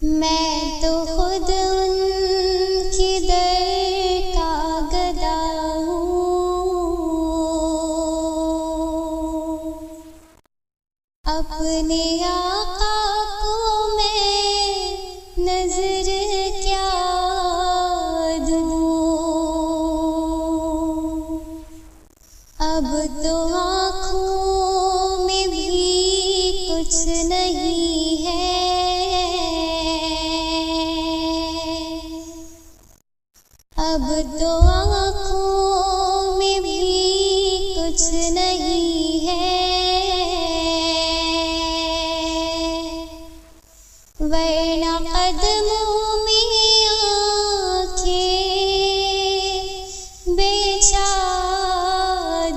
मैं तो खुद उनकी दर का गदा हूँ, अपने आका को मैं नजर क्या दूँ। अब तो आँखों में भी कुछ नहीं है, अब तो आँखों में भी कुछ नहीं है, वरना कदमों में आँखें बेचा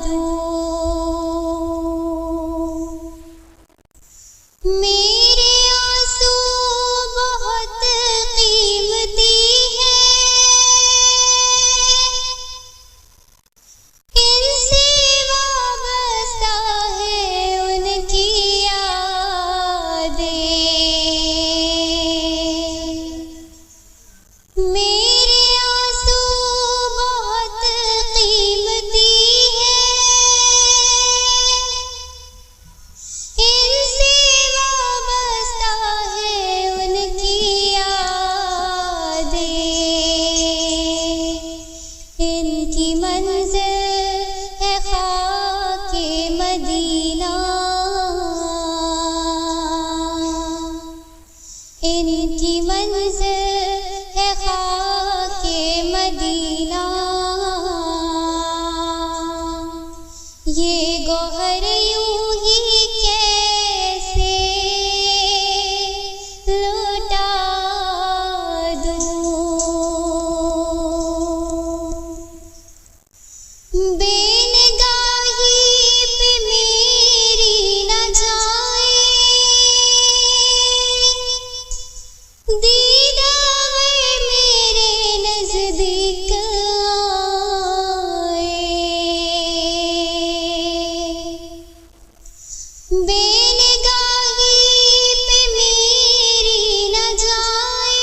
दूँ। मेरे आंसू बहुत कीमती हैं, इनसे वाबस्ता है उनकी यादें। मेरे आंसू बहुत कीमती हैं, इनसे वाबस्ता है उनकी यादें। इनकी मंज़िल है ख़ाके मदीना, इनकी मंज़िल है ख़ाके मदीना। ये गौहर यूं ही कैसे लौटा दूँ। बेनगाही पे मेरी न जाए, दीदार मेरे नज़दीक आए। बेनगाही पे मेरी न जाए,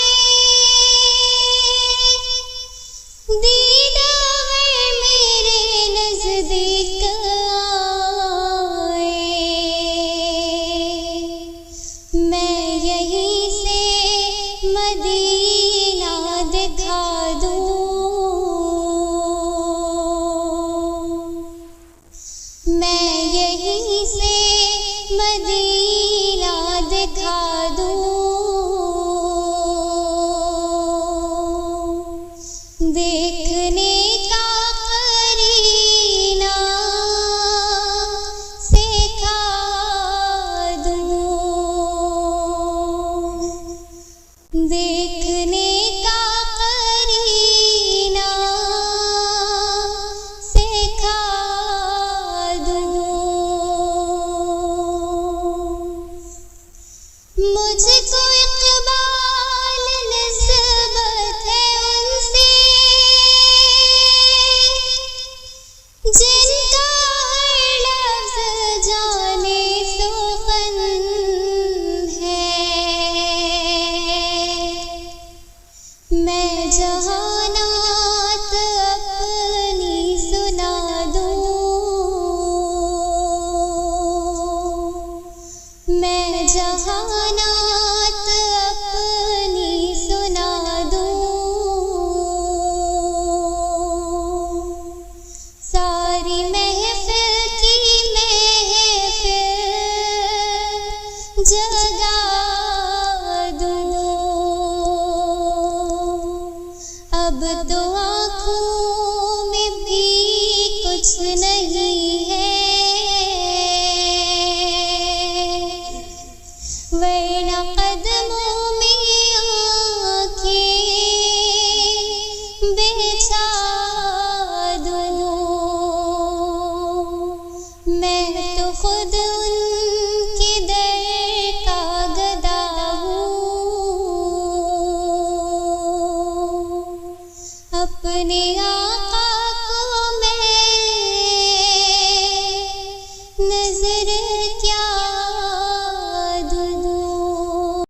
दीदार मेरे नज़दीक आए। मैं यहीं से मदीना दिखा दूँ, मैं यहीं से मदीना दिखा दूँ। देखने का करीना सिखा दूँ, देखने का करीना सिखा दूँ। मुझको इक़बाल निस्बत है उनसे, जिनका हर लफ्ज़ जाने सुख़न है। मैं जहानात अपनी सुना दूँ, मैं जहानात अपनी सुना दूँ। सारी महफ़िल की महफ़िल जगा दूँ। अब तो आँखों में भी कुछ नहीं है, वरना कदमों